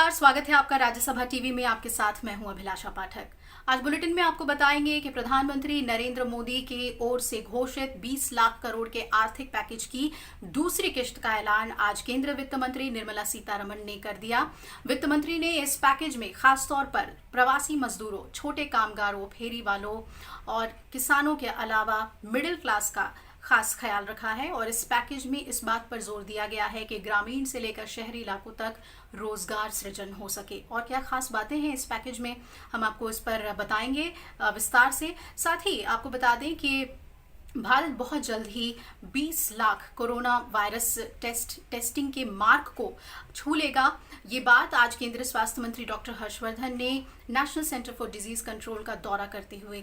नमस्कार, स्वागत है आपका राज्यसभा टीवी में। आपके साथ मैं हूं अभिलाषा पाठक। आज बुलेटिन में आपको बताएंगे कि प्रधानमंत्री नरेंद्र मोदी की ओर से घोषित 20 लाख करोड़ के आर्थिक पैकेज की दूसरी किश्त का ऐलान आज केंद्रीय वित्त मंत्री निर्मला सीतारमण ने कर दिया। वित्त मंत्री ने इस पैकेज में खासतौर पर प्रवासी मजदूरों, छोटे कामगारों, फेरी वालों और किसानों के अलावा मिडिल क्लास का खास ख्याल रखा है और इस पैकेज में इस बात पर जोर दिया गया है कि ग्रामीण से लेकर शहरी इलाकों तक रोजगार सृजन हो सके। और क्या खास बातें हैं इस पैकेज में, हम आपको इस पर बताएंगे विस्तार से। साथ ही आपको बता दें कि भारत बहुत जल्द ही 20 लाख कोरोना वायरस टेस्टिंग के मार्क को छू लेगा। ये बात आज केंद्रीय स्वास्थ्य मंत्री डॉक्टर हर्षवर्धन ने national centre for disease control का दौरा करते हुए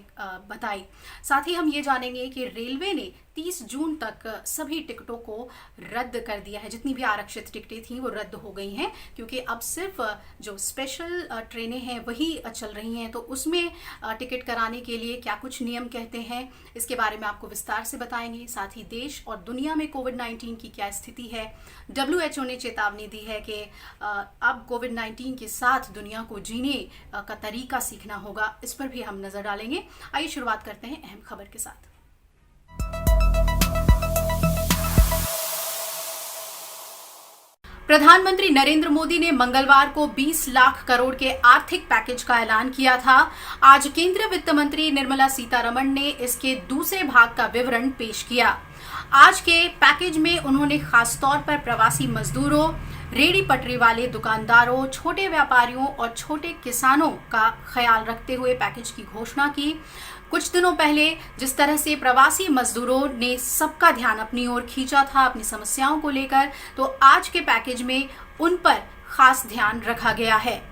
बताई। साथ ही हम ये जानेंगे कि रेलवे ने 30 जून तक सभी टिकटों को रद्द कर दिया है। जितनी भी आरक्षित टिकटें थी वो रद्द हो गई हैं, क्योंकि अब सिर्फ जो स्पेशल ट्रेनें हैं वही चल रही हैं। तो उसमें टिकट कराने के लिए क्या कुछ नियम कहते हैं, इसके बारे में आपको विस्तार से बताएंगे। साथ ही देश और दुनिया में कोविड-19 की क्या स्थिति है। WHO ने चेतावनी दी है कि अब कोविड-19 के साथ दुनिया को जीने का तरीका सीखना होगा। इस पर भी हम नजर डालेंगे। आइए शुरुआत करते हैं अहम खबर के साथ। प्रधानमंत्री नरेंद्र मोदी ने मंगलवार को 20 लाख करोड़ के आर्थिक पैकेज का ऐलान किया था। आज केंद्रीय वित्त मंत्री निर्मला सीतारमण ने इसके दूसरे भाग का विवरण पेश किया। आज के पैकेज में उन्होंने खासतौर पर प्रवासी मजदूरों, रेहड़ी पटरी वाले दुकानदारों, छोटे व्यापारियों और छोटे किसानों का ख्याल रखते हुए पैकेज की घोषणा की। कुछ दिनों पहले जिस तरह से प्रवासी मजदूरों ने सबका ध्यान अपनी ओर खींचा था अपनी समस्याओं को लेकर, तो आज के पैकेज में उन पर खास ध्यान रखा गया है।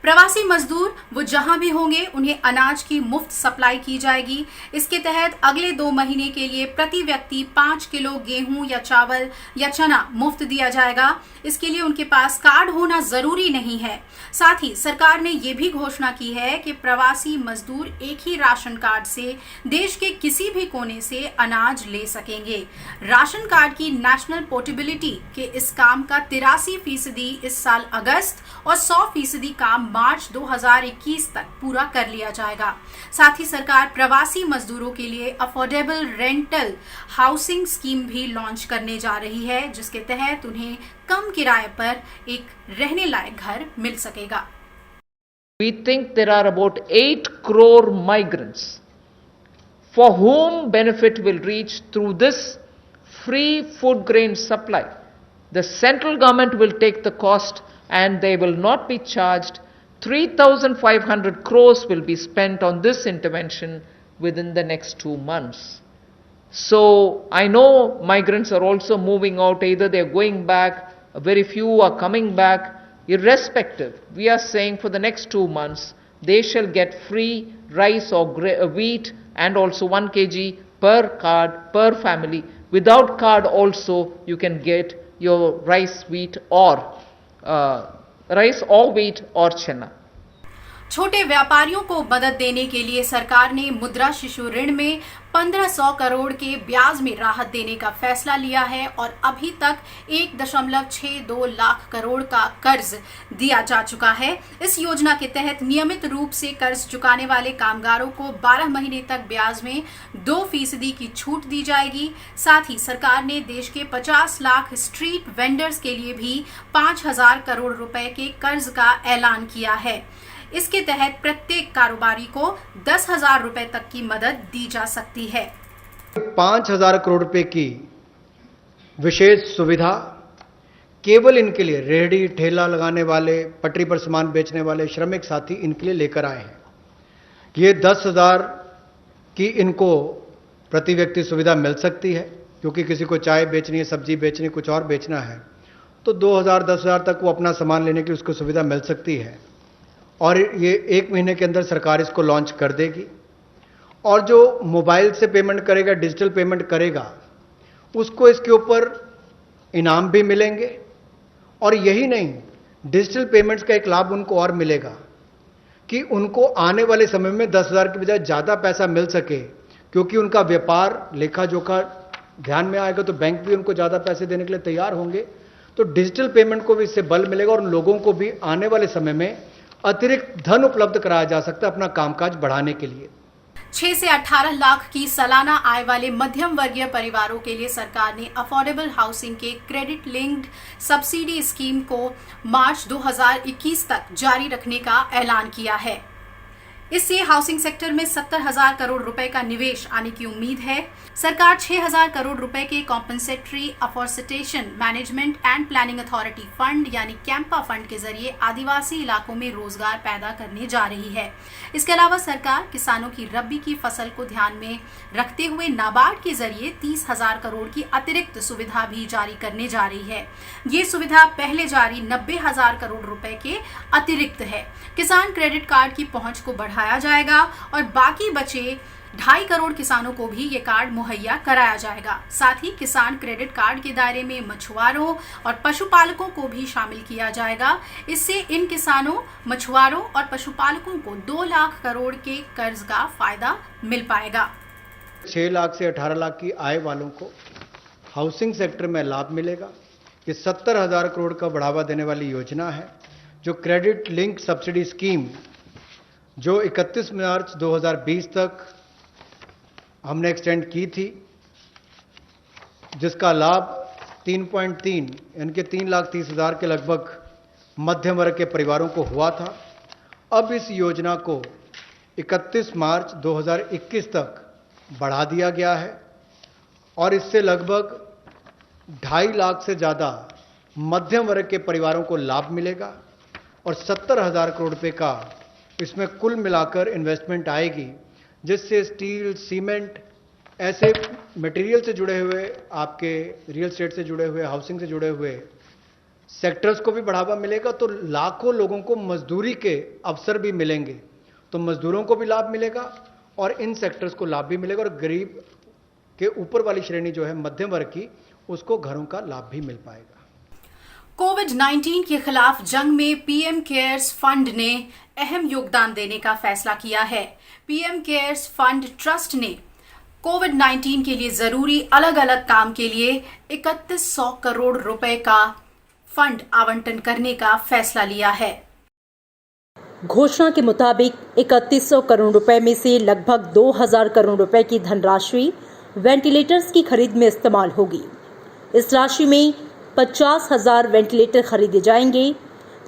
प्रवासी मजदूर वो जहां भी होंगे उन्हें अनाज की मुफ्त सप्लाई की जाएगी। इसके तहत अगले 2 महीने के लिए प्रति व्यक्ति 5 किलो गेहूं या चावल या चना मुफ्त दिया जाएगा। इसके लिए उनके पास कार्ड होना जरूरी नहीं है। साथ ही सरकार ने ये भी घोषणा की है कि प्रवासी मजदूर एक ही राशन कार्ड से देश के किसी भी कोने से अनाज ले सकेंगे। राशन कार्ड की नेशनल पोर्टेबिलिटी के इस काम का 83% इस साल अगस्त और 100% काम मार्च 2021 तक पूरा कर लिया जाएगा। साथ ही सरकार प्रवासी मजदूरों के लिए अफोर्डेबल रेंटल हाउसिंग स्कीम भी लॉन्च करने जा रही है, जिसके तहत उन्हें कम किराए पर एक रहने लायक घर मिल सकेगा। We think there are about 8 crore migrants for whom benefit will reach through this free food grain supply. The central government will take the cost and they will not be charged. 3,500 crores will be spent on this intervention within the next 2 months. So I know migrants are also moving out, either they are going back, very few are coming back. Irrespective, we are saying for the next 2 months they shall get free rice or wheat and also 1 kg per card per family. Without card also you can get your rice, wheat or chana. छोटे व्यापारियों को मदद देने के लिए सरकार ने मुद्रा शिशु ऋण में 1500 करोड़ के ब्याज में राहत देने का फैसला लिया है और अभी तक 1.62 लाख करोड़ का कर्ज दिया जा चुका है। इस योजना के तहत नियमित रूप से कर्ज चुकाने वाले कामगारों को 12 महीने तक ब्याज में 2% की छूट दी जाएगी। साथ ही सरकार ने देश के 50 लाख स्ट्रीट वेंडर्स के लिए भी 5000 करोड़ रुपए के कर्ज का ऐलान किया है। इसके तहत प्रत्येक कारोबारी को 10,000 रुपए तक की मदद दी जा सकती है। 5,000 करोड़ रुपए की विशेष सुविधा केवल इनके लिए, रेहड़ी ठेला लगाने वाले, पटरी पर सामान बेचने वाले श्रमिक साथी इनके लिए लेकर आए हैं। ये 10,000 की इनको प्रति व्यक्ति सुविधा मिल सकती है, क्योंकि किसी को चाय बेचनी है, सब्जी बेचनी है, कुछ और बेचना है, तो 2,000 10,000 तक वो अपना सामान लेने की उसको सुविधा मिल सकती है। और ये 1 महीने के अंदर सरकार इसको लॉन्च कर देगी। और जो मोबाइल से पेमेंट करेगा, डिजिटल पेमेंट करेगा, उसको इसके ऊपर इनाम भी मिलेंगे। और यही नहीं, डिजिटल पेमेंट्स का एक लाभ उनको और मिलेगा कि उनको आने वाले समय में 10,000 की बजाय ज़्यादा पैसा मिल सके, क्योंकि उनका व्यापार लेखा जोखा ध्यान में आएगा तो बैंक भी उनको ज़्यादा पैसे देने के लिए तैयार होंगे। तो डिजिटल पेमेंट को भी इससे बल मिलेगा और उन लोगों को भी आने वाले समय में अतिरिक्त धन उपलब्ध कराया जा सकता है अपना कामकाज बढ़ाने के लिए। 6 से 18 लाख की सालाना आय वाले मध्यम वर्गीय परिवारों के लिए सरकार ने अफोर्डेबल हाउसिंग के क्रेडिट लिंक्ड सब्सिडी स्कीम को मार्च 2021 तक जारी रखने का ऐलान किया है। इससे हाउसिंग सेक्टर में 70,000 करोड़ रुपए का निवेश आने की उम्मीद है। सरकार 6,000 करोड़ रुपए के compensatory afforestation management and planning authority fund यानी कैंपा फंड के जरिए आदिवासी इलाकों में रोजगार पैदा करने जा रही है। इसके अलावा सरकार किसानों की रबी की फसल को ध्यान में रखते हुए नाबार्ड के जरिए 30,000 करोड़ की अतिरिक्त सुविधा भी जारी करने जा रही है। ये सुविधा पहले जारी 90,000 करोड़ रुपए के अतिरिक्त है। किसान क्रेडिट कार्ड की पहुंच को बढ़ाया जाएगा और बाकी बचे 2.5 करोड़ किसानों को भी ये कार्ड मुहैया कराया जाएगा। साथ ही किसान क्रेडिट कार्ड के दायरे में मछुआरों और पशुपालकों को भी शामिल किया जाएगा। इससे इन किसानों, मछुआरों और पशुपालकों को 2 लाख करोड़ के कर्ज का फायदा मिल पाएगा। 6 लाख से 18 लाख की आय वालों को हाउसिंग सेक्टर में लाभ मिलेगा। ये 70,000 करोड़ का बढ़ावा देने वाली योजना है, जो क्रेडिट लिंक सब्सिडी स्कीम जो 31 मार्च 2020 तक हमने एक्सटेंड की थी, जिसका लाभ 3.3 यानी कि 3,30,000 के लगभग मध्यम वर्ग के परिवारों को हुआ था। अब इस योजना को 31 मार्च 2021 तक बढ़ा दिया गया है और इससे लगभग 2.5 लाख से ज़्यादा मध्यम वर्ग के परिवारों को लाभ मिलेगा और 70,000 करोड़ रुपये का इसमें कुल मिलाकर इन्वेस्टमेंट आएगी, जिससे स्टील, सीमेंट ऐसे मटेरियल से जुड़े हुए, आपके रियल एस्टेट से जुड़े हुए, हाउसिंग से जुड़े हुए सेक्टर्स को भी बढ़ावा मिलेगा। तो लाखों लोगों को मजदूरी के अवसर भी मिलेंगे, तो मजदूरों को भी लाभ मिलेगा और इन सेक्टर्स को लाभ भी मिलेगा और गरीब के ऊपर वाली श्रेणी जो है मध्यम वर्ग की, उसको घरों का लाभ भी मिल पाएगा। कोविड-19 के खिलाफ जंग में पीएम केयर्स फंड ने अहम योगदान देने का फैसला किया है। पीएम केयर्स फंड ट्रस्ट ने कोविड-19 के लिए जरूरी अलग अलग काम के लिए 3100 करोड़ रुपए का फंड आवंटन करने का फैसला लिया है। घोषणा के मुताबिक 3100 करोड़ रुपए में से लगभग 2000 करोड़ रुपए की धनराशि वेंटिलेटर्स की खरीद में इस्तेमाल होगी। इस राशि में 50,000 वेंटिलेटर खरीदे जाएंगे,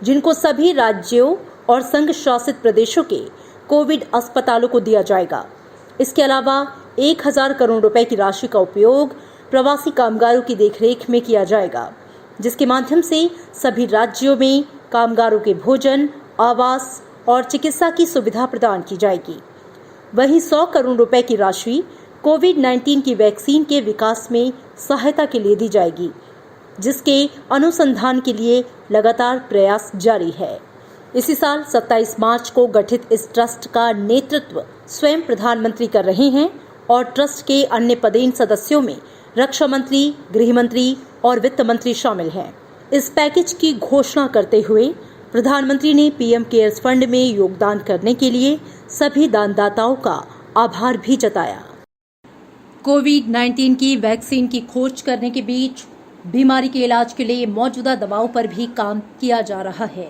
जिनको सभी राज्यों और संघ शासित प्रदेशों के कोविड अस्पतालों को दिया जाएगा। इसके अलावा 1,000 करोड़ रुपए की राशि का उपयोग प्रवासी कामगारों की देखरेख में किया जाएगा, जिसके माध्यम से सभी राज्यों में कामगारों के भोजन, आवास और चिकित्सा की सुविधा प्रदान की जाएगी। वहीं 100 करोड़ रुपए की राशि कोविड-19 की वैक्सीन के विकास में सहायता के लिए दी जाएगी, जिसके अनुसंधान के लिए लगातार प्रयास जारी है। इसी साल 27 मार्च को गठित इस ट्रस्ट का नेतृत्व स्वयं प्रधानमंत्री कर रहे हैं और ट्रस्ट के अन्य पदेन सदस्यों में रक्षा मंत्री, गृह मंत्री और वित्त मंत्री शामिल हैं। इस पैकेज की घोषणा करते हुए प्रधानमंत्री ने पीएम केयर्स फंड में योगदान करने के लिए सभी दानदाताओं का आभार भी जताया। कोविड-19 की वैक्सीन की खोज करने के बीच बीमारी के इलाज के लिए मौजूदा दवाओं पर भी काम किया जा रहा है।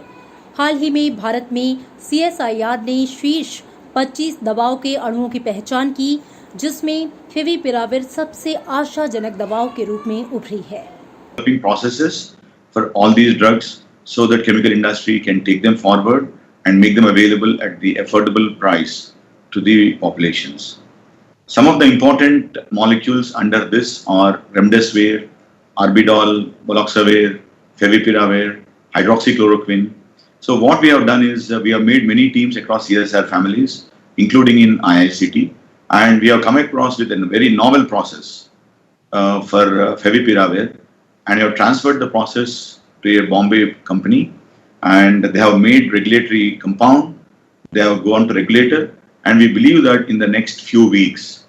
हाल ही में भारत में CSIR ने शीर्ष 25 दवाओं के अणुओं की पहचान की, जिसमें फेविपिराविर सबसे आशाजनक दवाओं के रूप में उभरी है। Processes for all these drugs so that chemical industry can take them forward and make them available at the affordable price to the populations. Some of the important molecules under this are remdesivir, Arbidol, Baloxavir, Favipiravir, hydroxychloroquine. So what we have done is we have made many teams across CSIR families, including in IICT, and we have come across with a very novel process for Favipiravir, and we have transferred the process to a Bombay company, and they have made regulatory compound, they have gone to regulator, and we believe that in the next few weeks,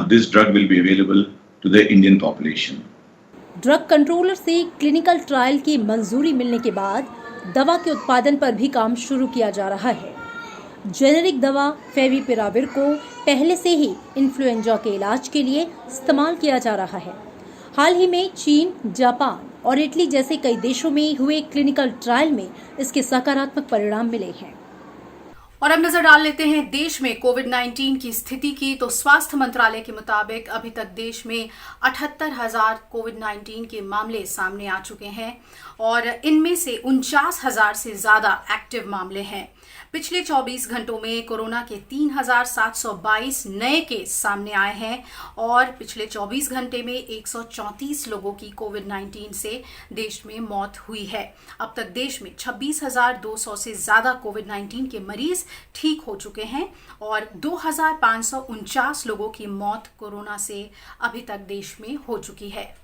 this drug will be available to the Indian population. Drug controller से clinical trial की मंजूरी मिलने के बाद दवा के उत्पादन पर भी काम शुरू किया जा रहा है। जेनेरिक दवा फेविपिराविर को पहले से ही इन्फ्लुएंजा के इलाज के लिए इस्तेमाल किया जा रहा है। हाल ही में चीन, जापान और इटली जैसे कई देशों में हुए क्लिनिकल ट्रायल में इसके सकारात्मक परिणाम मिले हैं। और अब नजर डाल लेते हैं देश में कोविड-19 की स्थिति की। तो स्वास्थ्य मंत्रालय के मुताबिक अभी तक देश में 78,000 कोविड-19 के मामले सामने आ चुके हैं और इनमें से 49,000 से ज्यादा एक्टिव मामले हैं। पिछले 24 घंटों में कोरोना के 3,722 नए केस सामने आए हैं और पिछले 24 घंटे में 134 लोगों की कोविड-19 से देश में मौत हुई है। अब तक देश में 26,200 से ज्यादा कोविड-19 के मरीज ठीक हो चुके हैं और 2,549 लोगों की मौत कोरोना से अभी तक देश में हो चुकी है।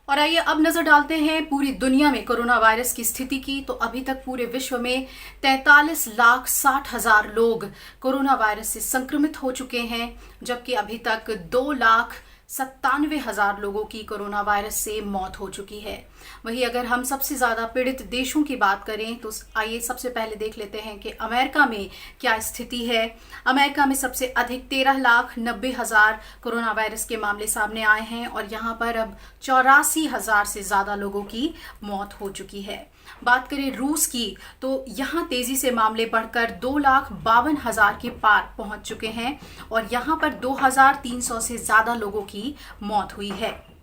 और आइए अब नजर डालते हैं पूरी दुनिया में कोरोना वायरस की स्थिति की। तो अभी तक पूरे विश्व में 43,60,000 लोग कोरोना वायरस से संक्रमित हो चुके हैं, जबकि अभी तक 2,97,000 लोगों की कोरोना वायरस से मौत हो चुकी है। वहीं अगर हम सबसे ज्यादा पीड़ित देशों की बात करें तो आइए सबसे पहले देख लेते हैं कि अमेरिका में क्या स्थिति है। अमेरिका में सबसे अधिक 13,90,000 कोरोना वायरस के मामले सामने आए हैं और यहां पर अब 84,000 से ज्यादा लोगों की मौत हो चुकी है। बात करें रूस की तो यहां तेजी से मामले बढ़कर 2,52,000 के पार पहुंच चुके हैं और यहां पर 2,300 से ज्यादा लोगों की मौत हुई है।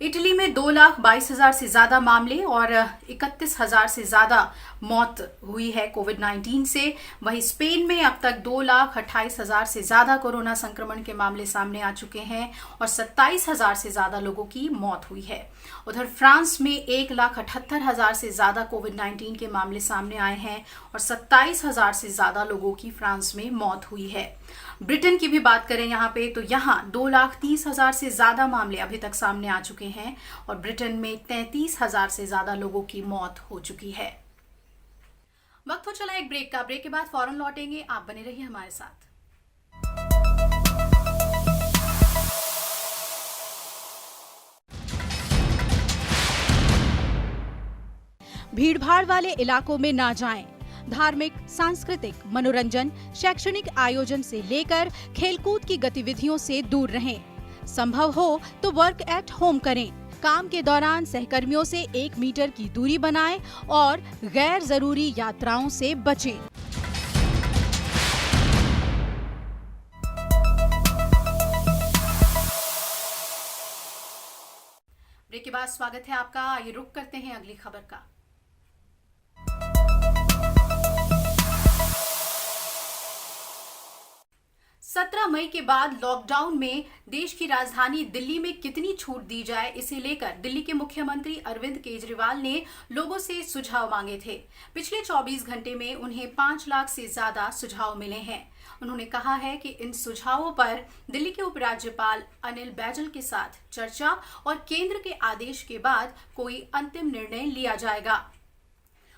इटली में 2,22,000 से ज्यादा मामले और 31,000 से ज्यादा मौत हुई है कोविड-19 से। वहीं स्पेन में अब तक 2,28,000 से ज्यादा कोरोना संक्रमण के मामले सामने आ चुके हैं और 27,000 से ज्यादा लोगों की मौत हुई है। उधर फ्रांस में 1,78,000 से ज्यादा कोविड-19 के मामले सामने आए हैं और 27,000 से ज्यादा लोगों की फ्रांस में मौत हुई है। ब्रिटेन की भी बात करें यहाँ पे तो यहाँ 2,30,000 से ज्यादा मामले अभी तक सामने आ चुके हैं और ब्रिटेन में 33,000 से ज्यादा लोगों की मौत हो चुकी है। वक्त हो चला एक ब्रेक का। ब्रेक के बाद फौरन लौटेंगे, आप बने रहिए हमारे साथ। भीड़भाड़ वाले इलाकों में ना जाएं। धार्मिक, सांस्कृतिक, मनोरंजन, शैक्षणिक आयोजन से लेकर खेलकूद की गतिविधियों से दूर रहें। संभव हो तो वर्क एट होम करें। काम के दौरान सहकर्मियों से 1 मीटर की दूरी बनाएं और गैर जरूरी यात्राओं से बचें। ब्रेक के बाद स्वागत है आपका। आइए रुक करते हैं अगली खबर का। सत्रह मई के बाद लॉकडाउन में देश की राजधानी दिल्ली में कितनी छूट दी जाए, इसे लेकर दिल्ली के मुख्यमंत्री अरविंद केजरीवाल ने लोगों से सुझाव मांगे थे। पिछले 24 घंटे में उन्हें 5 लाख से ज्यादा सुझाव मिले हैं। उन्होंने कहा है कि इन सुझावों पर दिल्ली के उपराज्यपाल अनिल बैजल के साथ चर्चा और केंद्र के आदेश के बाद कोई अंतिम निर्णय लिया जाएगा।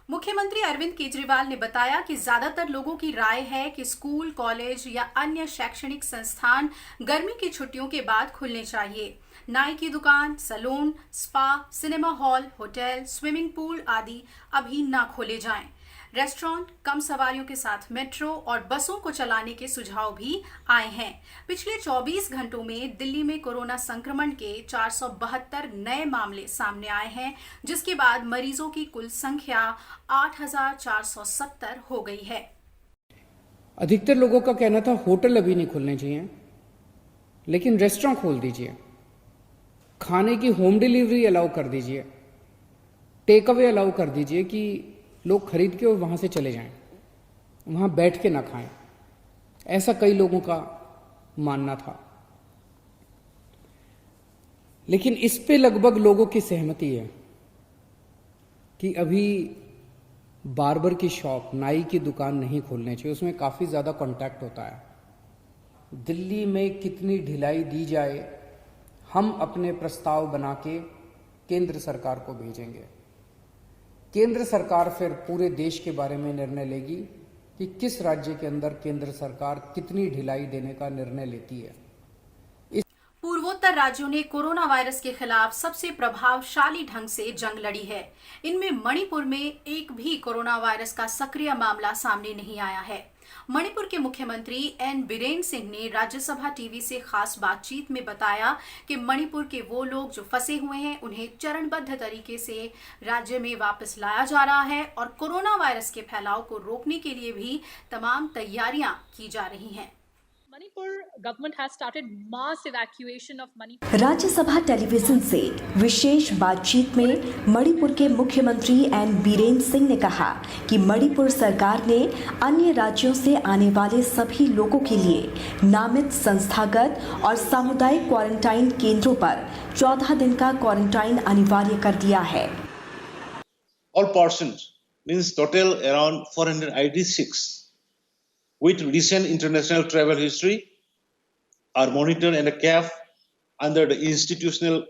मुख्यमंत्री अरविंद केजरीवाल ने बताया कि ज्यादातर लोगों की राय है कि स्कूल, कॉलेज या अन्य शैक्षणिक संस्थान गर्मी की छुट्टियों के बाद खुलने चाहिए। नाई की दुकान, salon, spa, cinema hall, hotel, swimming pool आदि अभी ना खोले जाएं। रेस्टोरेंट, कम सवारियों के साथ मेट्रो और बसों को चलाने के सुझाव भी आए हैं। पिछले 24 घंटों में दिल्ली में कोरोना संक्रमण के 472 नए मामले सामने आए हैं, जिसके बाद मरीजों की कुल संख्या 8,470 हो गई है। अधिकतर लोगों का कहना था होटल अभी नहीं खुलने चाहिए, लेकिन रेस्टोरेंट खोल दीजिए, खाने की होम डिलीवरी अलाउ कर दीजिए, टेक अवे अलाउ कर दीजिए कि लोग खरीद के और वहां से चले जाएं, वहां बैठ के ना खाएं। ऐसा कई लोगों का मानना था, लेकिन इस पे लगभग लोगों की सहमति है कि अभी बार्बर की शॉप, नाई की दुकान नहीं खोलने चाहिए, उसमें काफी ज्यादा कांटेक्ट होता है। दिल्ली में कितनी ढिलाई दी जाए, हम अपने प्रस्ताव बना के केंद्र सरकार को भेजेंगे। केंद्र सरकार फिर पूरे देश के बारे में निर्णय लेगी कि किस राज्य के अंदर केंद्र सरकार कितनी ढिलाई देने का निर्णय लेती है। पूर्वोत्तर राज्यों ने कोरोना वायरस के खिलाफ सबसे प्रभावशाली ढंग से जंग लड़ी है। इनमें मणिपुर में एक भी कोरोना वायरस का सक्रिय मामला सामने नहीं आया है। मणिपुर के मुख्यमंत्री एन बीरेन सिंह ने राज्यसभा टीवी से खास बातचीत में बताया कि मणिपुर के वो लोग जो फंसे हुए हैं उन्हें चरणबद्ध तरीके से राज्य में वापस लाया जा रहा है और कोरोना वायरस के फैलाव को रोकने के लिए भी तमाम तैयारियां की जा रही हैं। Manipur government has started mass evacuation of Manipur. Rajya Sabha television से विशेष बातचीत में मणिपुर के मुख्यमंत्री एन बीरेन सिंह ने कहा कि मणिपुर सरकार ने अन्य राज्यों से आने वाले सभी लोगों के लिए नामित संस्थागत और सामुदायिक क्वारंटाइन केंद्रों पर 14 दिन का क्वारंटाइन अनिवार्य कर दिया है। All persons means total around 486 with recent international travel history are monitored and kept under the institutional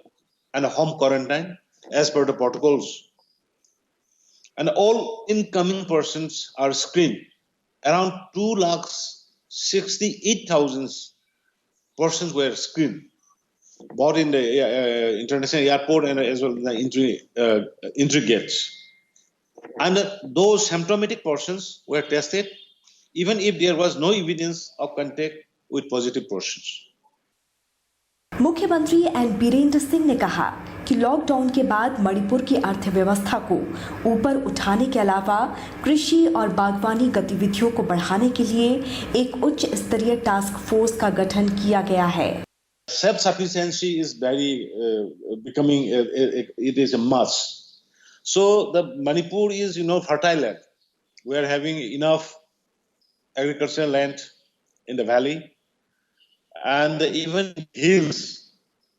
and home quarantine as per the protocols. And all incoming persons are screened. Around 2,68,000 persons were screened, both in the international airport and as well in the entry gates. And those symptomatic persons were tested even if there was no evidence of contact with positive persons. मुख्यमंत्री N Birendra Singh ने कहा कि lockdown के बाद मणिपुर की अर्थव्यवस्था को ऊपर उठाने के अलावा कृषि और बागवानी गतिविधियों को बढ़ाने के लिए एक उच्च स्तरीय टास्क फोर्स का गठन किया गया है। Self-sufficiency is very becoming it is a must. So the Manipur is fertile land. We are having enough agricultural land in the valley and even hills,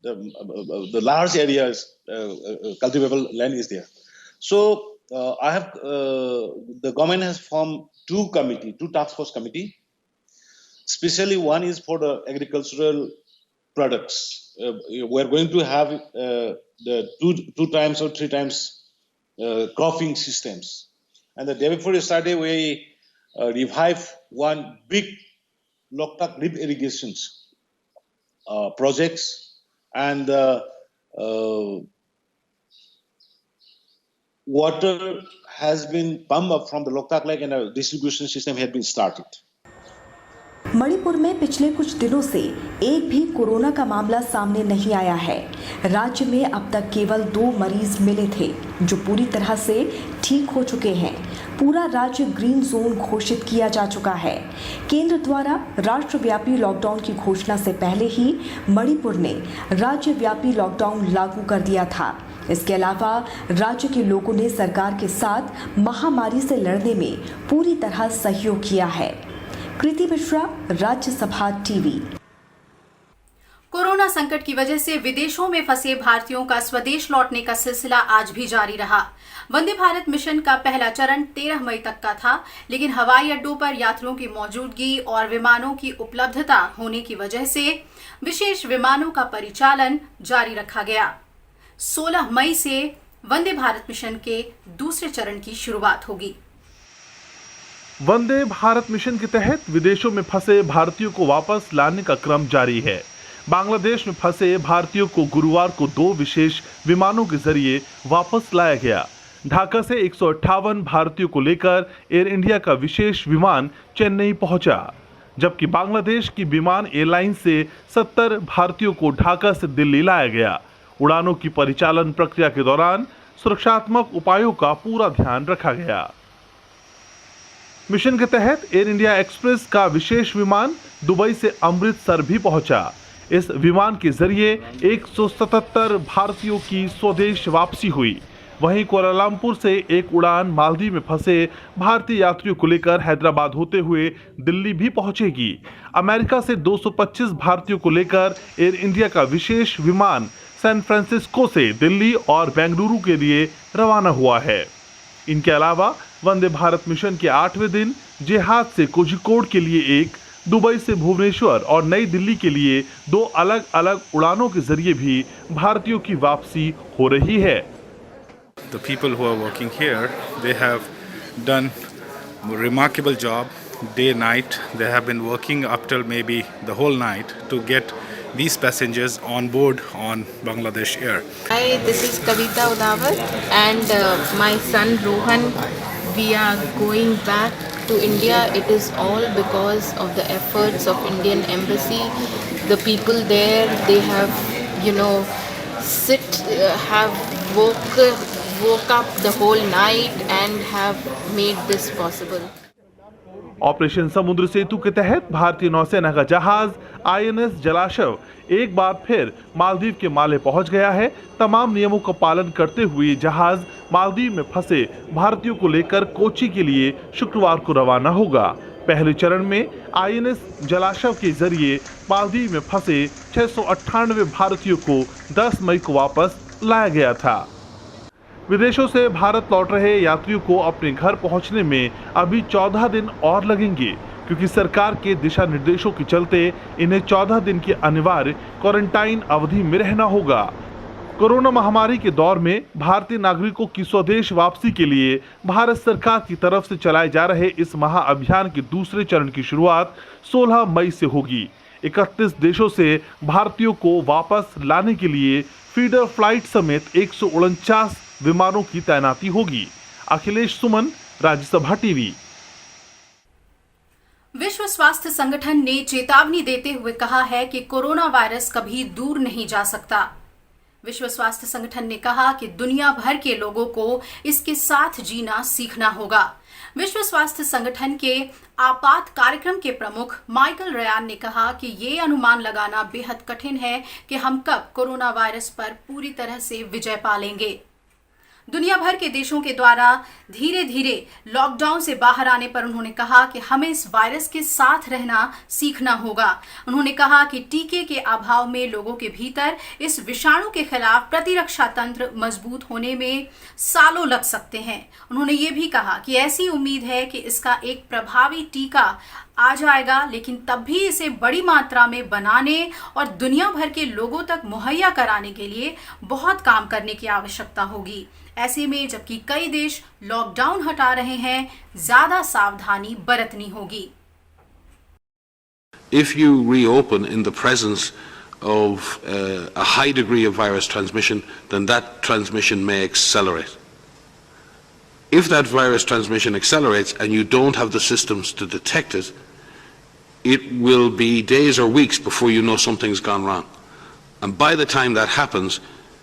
the large areas cultivable land is there. So the government has formed two task force committee. Especially one is for the agricultural products. We are going to have the two times or three times cropping systems. And the day before yesterday we revive one big Loktak drip irrigations projects, and water has been pumped up from the Loktak Lake and a distribution system had been started. Manipur में पिछले कुछ दिनों से एक भी corona का मामला सामने नहीं आया है। राज्य में अब तक केवल 2 मरीज मिले थे जो पूरी तरह से ठीक हो चुके हैं। पूरा राज्य ग्रीन जोन घोषित किया जा चुका है। केंद्र द्वारा राष्ट्रव्यापी लॉकडाउन की घोषणा से पहले ही मणिपुर ने राज्यव्यापी लॉकडाउन लागू कर दिया था। इसके अलावा राज्य के लोगों ने सरकार के साथ महामारी से लड़ने में पूरी तरह सहयोग किया है। कृति मिश्रा, राज्यसभा टीवी। कोरोना संकट की वजह से विदेशों में फंसे भारतीयों का स्वदेश लौटने का सिलसिला आज भी जारी रहा। वंदे भारत मिशन का पहला चरण 13 मई तक का था, लेकिन हवाई अड्डों पर यात्रियों की मौजूदगी और विमानों की उपलब्धता होने की वजह से विशेष विमानों का परिचालन जारी रखा गया। 16 मई से वंदे भारत मिशन के दूसरे चरण की शुरुआत होगी। वंदे भारत मिशन के तहत विदेशों में फंसे भारतीयों को वापस लाने का क्रम जारी है। बांग्लादेश में फंसे भारतीयों को गुरुवार को 2 विशेष विमानों के जरिए वापस लाया गया। ढाका से 158 भारतीयों को लेकर एयर इंडिया का विशेष विमान चेन्नई पहुंचा, जबकि बांग्लादेश की विमान एयरलाइन से 70 भारतीयों को ढाका से दिल्ली लाया गया। उड़ानों की परिचालन प्रक्रिया के दौरान सुरक्षात्मक उपायों का पूरा ध्यान रखा गया। मिशन के तहत एयर इंडिया एक्सप्रेस का विशेष विमान दुबई से अमृतसर भी पहुंचा। इस विमान के जरिए 177 भारतीयों की स्वदेश वापसी हुई। वहीं कुआलालंपुर से एक उड़ान मालदीव में फंसे भारतीय यात्रियों को लेकर हैदराबाद होते हुए दिल्ली भी पहुंचेगी। अमेरिका से 225 भारतीयों को लेकर एयर इंडिया का विशेष विमान सैन फ्रांसिस्को से दिल्ली और बेंगलुरु के लिए रवाना हुआ है। इनके अलावा वंदे भारत मिशन के 8वें दिन जेहाद से कोझिकोड के लिए एक, दुबई से भुवनेश्वर और नई दिल्ली के लिए 2 अलग अलग उड़ानों के जरिए भी भारतीयों की वापसी हो रही है। The people who are working here, they have done a remarkable job day night. They have been working up till maybe the whole night to get these passengers on board on Bangladesh Air. Hi, this is Kavita Udawar and my son Rohan we are going back to India, it is all because of the efforts of Indian Embassy. The people there, they have, woke up the whole night and have made this possible. Operation समुद्र सेतु के तहत भारतीय नौसेना का जहाज INS जलाशव एक बार फिर मालदीव के माले पहुंच गया है। तमाम नियमों का पालन करते हुए जहाज मालदीव में फंसे भारतीयों को लेकर कोच्चि के लिए शुक्रवार को रवाना होगा। पहले चरण में INS जलाशव के जरिए मालदीव में फंसे 698 भारतीयों को 10 मई को वापस लाया गया था। विदेशों से भारत लौट रहे यात्रियों को अपने घर पहुंचने में अभी 14 दिन और लगेंगे, क्योंकि सरकार के दिशा निर्देशों के चलते इन्हें 14 दिन की अनिवार्य क्वारंटाइन अवधि में रहना होगा। कोरोना महामारी के दौर में भारतीय नागरिकों की स्वदेश वापसी के लिए भारत सरकार की तरफ से चलाए जा रहे इस महाअभियान के दूसरे चरण की शुरुआत 16 मई से होगी। 31 देशों से भारतीयों को वापस लाने के लिए फीडर फ्लाइट समेत 149 विमानों की तैनाती होगी। अखिलेश सुमन, राज्यसभा टीवी। विश्व स्वास्थ्य संगठन ने चेतावनी देते हुए कहा है कि कोरोना वायरस कभी दूर नहीं जा सकता। विश्व स्वास्थ्य संगठन ने कहा कि दुनिया भर के लोगों को इसके साथ जीना सीखना होगा। विश्व स्वास्थ्य संगठन के आपात कार्यक्रम के प्रमुख माइकल रयान ने कहा कि ये अनुमान लगाना बेहद कठिन है कि हम कब कोरोना वायरस पर पूरी तरह से विजय पा लेंगे। दुनिया भर के देशों के द्वारा धीरे धीरे लॉकडाउन से बाहर आने पर उन्होंने कहा कि हमें इस वायरस के साथ रहना सीखना होगा। उन्होंने कहा कि टीके के अभाव में लोगों के भीतर इस विषाणु के खिलाफ प्रतिरक्षा तंत्र मजबूत होने में सालों लग सकते हैं। उन्होंने ये भी कहा कि ऐसी उम्मीद है कि इसका एक प्रभावी टीका आ जाएगा, लेकिन तब भी इसे बड़ी मात्रा में बनाने और दुनिया भर के लोगों तक मुहैया कराने के लिए बहुत काम करने की आवश्यकता होगी। ऐसे में जबकि कई देश लॉकडाउन हटा रहे हैं, ज्यादा सावधानी बरतनी होगी। If you reopen in the presence of a high degree of virus transmission, then that transmission may accelerate. If that virus transmission accelerates and you don't have the systems to detect it, it will be days or weeks before you know something's gone wrong. And by the time that happens,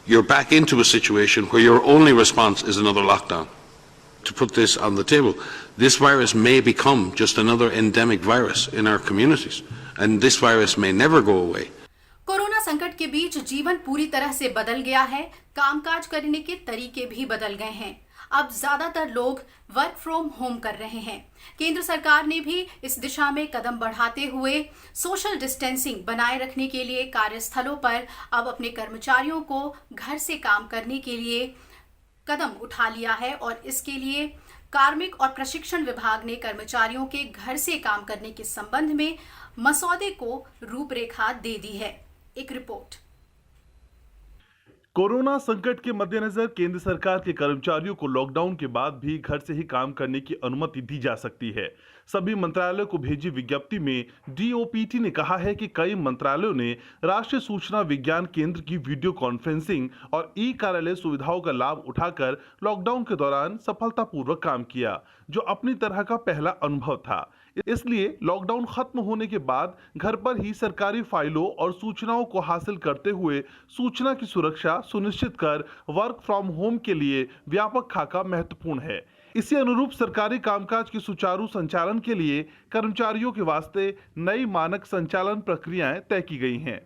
you're back into a situation where your only response is another lockdown. To put this on the table, this virus may become just another endemic virus in our communities, and this virus may never go away. Corona संकट के बीच जीवन पूरी तरह से बदल गया है। कामकाज करने के तरीके भी बदल गए हैं। अब ज्यादातर लोग वर्क फ्रॉम होम कर रहे हैं। केंद्र सरकार ने भी इस दिशा में कदम बढ़ाते हुए सोशल डिस्टेंसिंग बनाए रखने के लिए कार्यस्थलों पर अब अपने कर्मचारियों को घर से काम करने के लिए कदम उठा लिया है और इसके लिए कार्मिक और प्रशिक्षण विभाग ने कर्मचारियों के घर से काम करने के संबंध में मसौदे को रूपरेखा दे दी है। एक रिपोर्ट। कोरोना संकट के मद्देनजर केंद्र सरकार के कर्मचारियों को लॉकडाउन के बाद भी घर से ही काम करने की अनुमति दी जा सकती है। सभी मंत्रालयों को भेजी विज्ञप्ति में DOPT ने कहा है कि कई मंत्रालयों ने राष्ट्रीय सूचना विज्ञान केंद्र की वीडियो कॉन्फ्रेंसिंग और ई-कार्यालय सुविधाओं का लाभ उठाकर लॉकडाउन के दौरान सफलतापूर्वक काम किया, जो अपनी तरह का पहला अनुभव था। इसलिए लॉकडाउन खत्म होने के बाद घर पर ही सरकारी फाइलों और सूचनाओं को हासिल करते हुए सूचना की सुरक्षा सुनिश्चित कर वर्क फ्रॉम होम के लिए व्यापक खाका महत्वपूर्ण है। इसी अनुरूप सरकारी कामकाज के सुचारू संचालन के लिए कर्मचारियों के वास्ते नई मानक संचालन प्रक्रियाएं तय की गई हैं।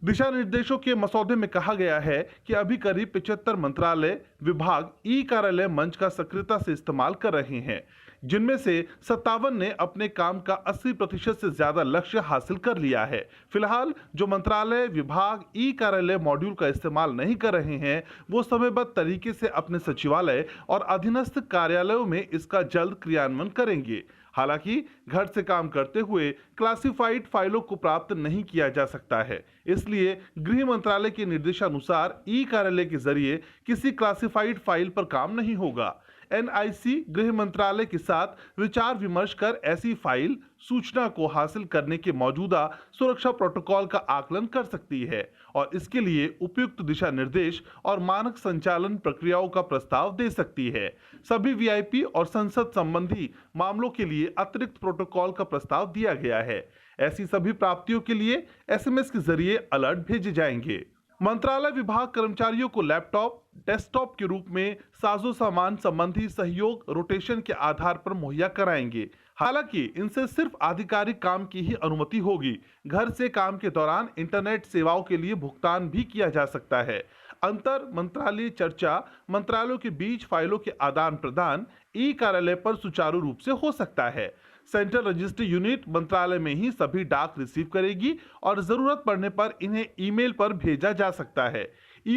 दिशा निर्देशों के मसौदे में कहा गया है कि अभी करीब 75 मंत्रालय विभाग ई-कार्यालय मंच का सक्रियता से इस्तेमाल कर रहे हैं, जिनमें से 57 ने अपने काम का 80% से ज्यादा लक्ष्य हासिल कर लिया है। फिलहाल जो मंत्रालय विभाग ई-कार्यालय मॉड्यूल का इस्तेमाल नहीं कर रहे हैं, वो समयबद्ध तरीके से अपने सचिवालय और अधीनस्थ कार्यालयों में इसका जल्द क्रियान्वयन करेंगे। हालांकि घर से काम करते हुए क्लासिफाइड फाइलों को प्राप्त नहीं किया जा सकता है, इसलिए गृह मंत्रालय के निर्देशानुसार ई-कार्यालय के जरिए किसी क्लासिफाइड फाइल पर काम नहीं होगा। NIC गृह मंत्रालय के साथ विचार विमर्श कर ऐसी फाइल सूचना को हासिल करने के मौजूदा सुरक्षा प्रोटोकॉल का आकलन कर सकती है और इसके लिए उपयुक्त दिशा निर्देश और मानक संचालन प्रक्रियाओं का प्रस्ताव दे सकती है। सभी VIP और संसद संबंधी मामलों के लिए अतिरिक्त प्रोटोकॉल का प्रस्ताव दिया गया है। ऐसी सभी प्राप्तियों के लिए SMS के जरिए अलर्ट भेजे जाएंगे। मंत्रालय विभाग कर्मचारियों को लैपटॉप, डेस्कटॉप के रूप में साजो सामान संबंधी सहयोग रोटेशन के आधार पर मुहैया कराएंगे। हालांकि इनसे सिर्फ आधिकारिक काम की ही अनुमति होगी। घर से काम के दौरान इंटरनेट सेवाओं के लिए भुगतान भी किया जा सकता है। अंतर मंत्रालय चर्चा मंत्रालयों के बीच फाइलों के आदान प्रदान कार्यालय पर सुचारू रूप से हो सकता है। सेंट्रल रजिस्ट्री यूनिट मंत्रालय में ही सभी डाक रिसीव करेगी और जरूरत पड़ने पर इन्हें ईमेल पर भेजा जा सकता है।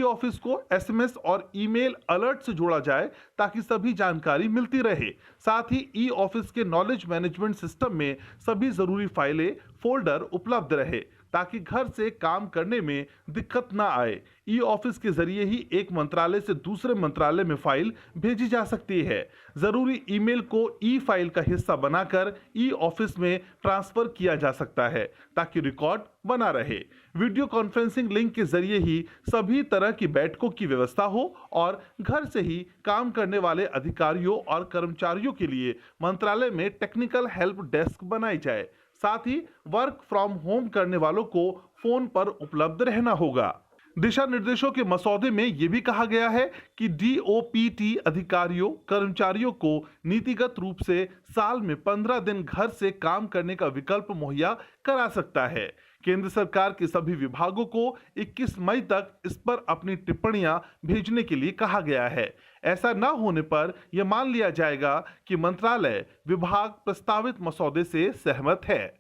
ऑफिस को SMS और ईमेल अलर्ट से जोड़ा जाए ताकि सभी जानकारी मिलती रहे। साथ ही ऑफिस के नॉलेज मैनेजमेंट सिस्टम में सभी जरूरी फाइलें, फोल्डर उपलब्ध रहे ताकि घर से काम करने में दिक्कत ना आए। ऑफिस के जरिए ही एक मंत्रालय से दूसरे मंत्रालय में फाइल भेजी जा सकती है। जरूरी ईमेल को फाइल का हिस्सा बनाकर ऑफिस में ट्रांसफर किया जा सकता है ताकि रिकॉर्ड बना रहे। वीडियो कॉन्फ्रेंसिंग लिंक के जरिए ही सभी तरह की बैठकों की व्यवस्था हो और घर से ही काम करने वाले अधिकारियों और कर्मचारियों के लिए मंत्रालय में टेक्निकल हेल्प डेस्क बनाई जाए। साथ ही वर्क फ्रॉम होम करने वालों को फोन पर उपलब्ध रहना होगा। दिशा निर्देशों के मसौदे में यह भी कहा गया है कि DOPT अधिकारियों कर्मचारियों को नीतिगत रूप से साल में 15 दिन घर से काम करने का विकल्प मुहैया करा सकता है। केंद्र सरकार के सभी विभागों को 21 मई तक इस पर अपनी टिप्पणियां भेजने के लिए कहा गया है। ऐसा न होने पर यह मान लिया जाएगा कि मंत्रालय विभाग प्रस्तावित मसौदे से सहमत है।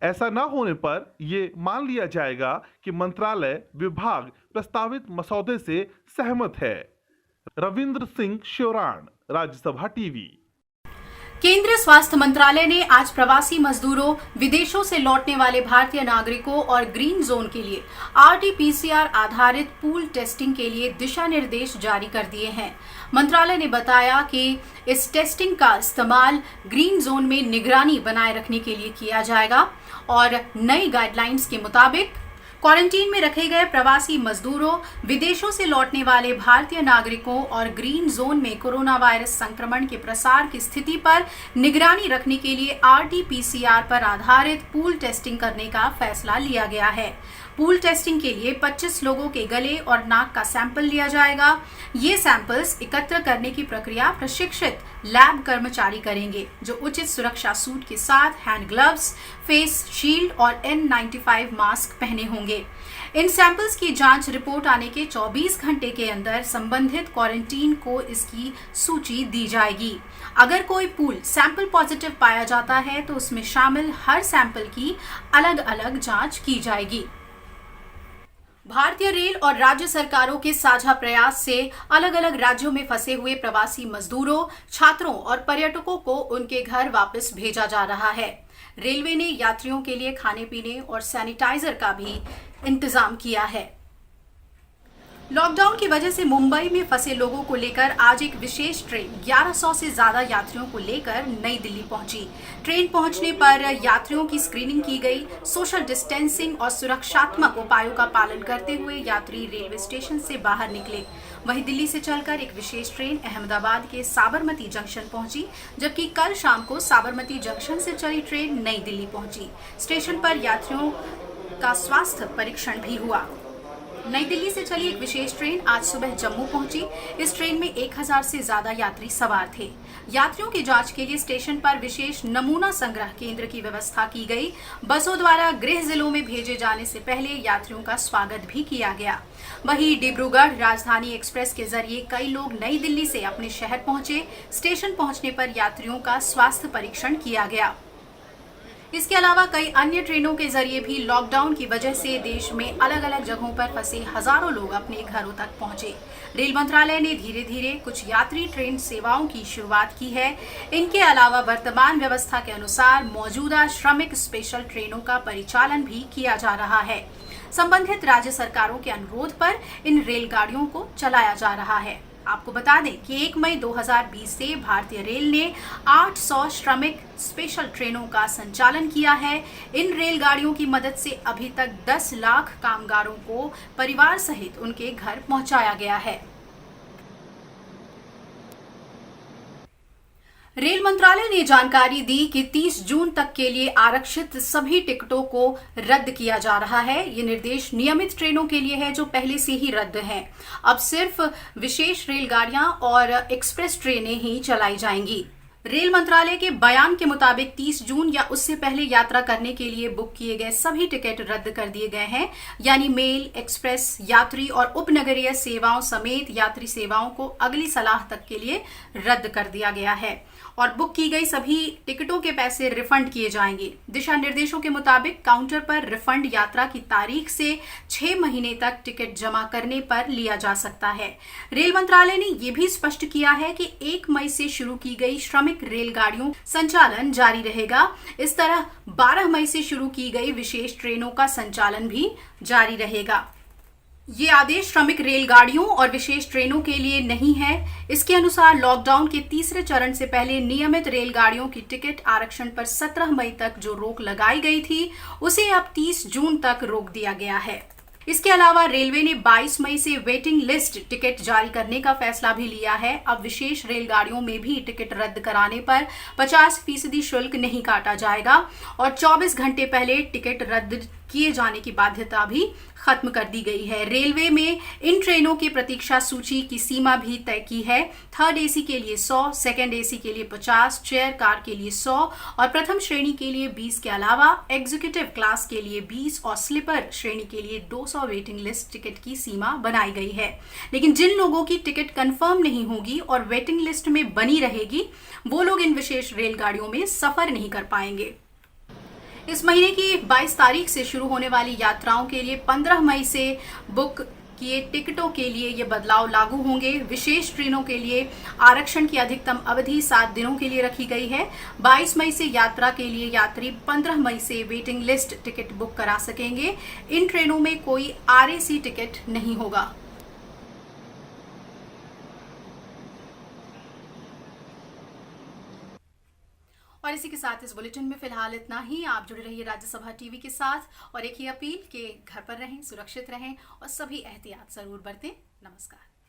ऐसा न होने पर यह मान लिया जाएगा कि मंत्रालय विभाग प्रस्तावित मसौदे से सहमत है। रविंद्र सिंह श्योराण, राज्यसभा टीवी। केंद्रीय स्वास्थ्य मंत्रालय ने आज प्रवासी मजदूरों, विदेशों से लौटने वाले भारतीय नागरिकों और ग्रीन जोन के लिए RT-PCR आधारित पूल टेस्टिंग के लिए दिशा निर्देश जारी कर दिए हैं। मंत्रालय ने बताया कि इस टेस्टिंग का इस्तेमाल ग्रीन जोन में निगरानी बनाए रखने के लिए किया जाएगा और नई गाइडलाइंस के मुताबिक क्वारंटीन में रखे गए प्रवासी मजदूरों, विदेशों से लौटने वाले भारतीय नागरिकों और ग्रीन जोन में कोरोना वायरस संक्रमण के प्रसार की स्थिति पर निगरानी रखने के लिए RT-PCR पर आधारित पूल टेस्टिंग करने का फैसला लिया गया है। पूल टेस्टिंग के लिए 25 लोगों के गले और नाक का सैंपल लिया जाएगा। ये सैंपल्स एकत्र करने की प्रक्रिया प्रशिक्षित लैब कर्मचारी करेंगे, जो उचित सुरक्षा सूट के साथ हैंड ग्लव्स, फेस शील्ड और N95 मास्क पहने होंगे। इन सैंपल्स की जांच रिपोर्ट आने के 24 घंटे के अंदर संबंधित क्वारंटीन को इसकी सूची दी जाएगी। अगर कोई पूल सैंपल पॉजिटिव पाया जाता है तो उसमें शामिल हर सैंपल की अलग अलग जांच की जाएगी। भारतीय रेल और राज्य सरकारों के साझा प्रयास से अलग अलग राज्यों में फंसे हुए प्रवासी मजदूरों, छात्रों और पर्यटकों को उनके घर वापस भेजा जा रहा है। रेलवे ने यात्रियों के लिए खाने पीने और सैनिटाइजर का भी इंतजाम किया है। लॉकडाउन की वजह से मुंबई में फंसे लोगों को लेकर आज एक विशेष ट्रेन 1100 से ज्यादा यात्रियों को लेकर नई दिल्ली पहुंची। ट्रेन पहुंचने पर यात्रियों की स्क्रीनिंग की गई। सोशल डिस्टेंसिंग और सुरक्षात्मक उपायों का पालन करते हुए यात्री रेलवे स्टेशन से बाहर निकले। वहीं दिल्ली से चलकर एक विशेष ट्रेन अहमदाबाद के साबरमती जंक्शन पहुंची, जबकि कल शाम को साबरमती जंक्शन से चली ट्रेन नई दिल्ली पहुंची। स्टेशन पर यात्रियों का स्वास्थ्य परीक्षण भी हुआ। नई दिल्ली से चली एक विशेष ट्रेन आज सुबह जम्मू पहुंची। इस ट्रेन में 1000 से ज्यादा यात्री सवार थे। यात्रियों की जांच के लिए स्टेशन पर विशेष नमूना संग्रह केंद्र की व्यवस्था की गई। बसों द्वारा गृह जिलों में भेजे जाने से पहले यात्रियों का स्वागत भी किया गया। वहीं डिब्रूगढ़ राजधानी एक्सप्रेस के जरिए कई लोग नई दिल्ली से अपने शहर पहुंचे। स्टेशन पहुंचने पर यात्रियों का स्वास्थ्य परीक्षण किया गया। इसके अलावा कई अन्य ट्रेनों के जरिए भी लॉकडाउन की वजह से देश में अलग अलग जगहों पर फंसे हजारों लोग अपने घरों तक पहुंचे। रेल मंत्रालय ने धीरे धीरे कुछ यात्री ट्रेन सेवाओं की शुरुआत की है। इनके अलावा वर्तमान व्यवस्था के अनुसार मौजूदा श्रमिक स्पेशल ट्रेनों का परिचालन भी किया जा रहा है। संबंधित राज्य सरकारों के अनुरोध पर इन रेलगाड़ियों को चलाया जा रहा है। आपको बता दें कि 1 मई 2020 से भारतीय रेल ने 800 श्रमिक स्पेशल ट्रेनों का संचालन किया है। इन रेलगाड़ियों की मदद से अभी तक 10 लाख कामगारों को परिवार सहित उनके घर पहुंचाया गया है। रेल मंत्रालय ने जानकारी दी कि 30 जून तक के लिए आरक्षित सभी टिकटों को रद्द किया जा रहा है। ये निर्देश नियमित ट्रेनों के लिए है जो पहले से ही रद्द हैं। अब सिर्फ विशेष रेलगाड़ियां और एक्सप्रेस ट्रेनें ही चलाई जाएंगी। रेल मंत्रालय के बयान के मुताबिक 30 जून या उससे पहले यात्रा करने के लिए बुक किए गए सभी टिकट रद्द कर दिए गए हैं, यानी मेल, एक्सप्रेस, यात्री और उपनगरीय सेवाओं समेत यात्री सेवाओं को अगली सलाह तक के लिए रद्द कर दिया गया है और बुक की गई सभी टिकटों के पैसे रिफंड किए जाएंगे। दिशा निर्देशों के मुताबिक काउंटर पर रिफंड यात्रा की तारीख से 6 महीने तक टिकट जमा करने पर लिया जा सकता है। रेल मंत्रालय ने यह भी स्पष्ट किया है कि 1 मई से शुरू की गई श्रमिक रेलगाड़ियों संचालन जारी रहेगा। इस तरह 12 मई से शुरू की गई विशेष ट्रेनों का संचालन भी जारी रहेगा। ये आदेश श्रमिक रेलगाड़ियों और विशेष ट्रेनों के लिए नहीं है। इसके अनुसार लॉकडाउन के तीसरे चरण से पहले नियमित रेलगाड़ियों की टिकट आरक्षण पर 17 मई तक जो रोक लगाई गई थी उसे अब 30 जून तक रोक दिया गया है। इसके अलावा रेलवे ने 22 मई से वेटिंग लिस्ट टिकट जारी करने का फैसला भी लिया है। अब विशेष रेलगाड़ियों में भी टिकट रद्द कराने पर 50% शुल्क नहीं काटा जाएगा और 24 घंटे पहले टिकट रद्द किए जाने की बाध्यता भी खत्म कर दी गई है। रेलवे में इन ट्रेनों की प्रतीक्षा सूची की सीमा भी तय की है। थर्ड एसी के लिए 100, सेकंड एसी के लिए 50, चेयर कार के लिए 100 और प्रथम श्रेणी के लिए 20 के अलावा एग्जीक्यूटिव क्लास के लिए 20 और स्लीपर श्रेणी के लिए 200 वेटिंग लिस्ट टिकट की सीमा बनाई गई है। लेकिन जिन लोगों की टिकट कंफर्म नहीं होगी और वेटिंग लिस्ट में बनी रहेगी वो लोग इन विशेष रेलगाड़ियों में सफर नहीं कर पाएंगे। इस महीने की 22 तारीख से शुरू होने वाली यात्राओं के लिए 15 मई से बुक किए टिकटों के लिए ये बदलाव लागू होंगे। विशेष ट्रेनों के लिए आरक्षण की अधिकतम अवधि 7 दिनों के लिए रखी गई है। 22 मई से यात्रा के लिए यात्री 15 मई से वेटिंग लिस्ट टिकट बुक करा सकेंगे। इन ट्रेनों में कोई आरएसी टिकट नहीं होगा। और इसी के साथ इस बुलेटिन में फिलहाल इतना ही। आप जुड़े रहिए राज्यसभा टीवी के साथ और एक ही अपील कि घर पर रहें, सुरक्षित रहें और सभी एहतियात जरूर बरतें। नमस्कार।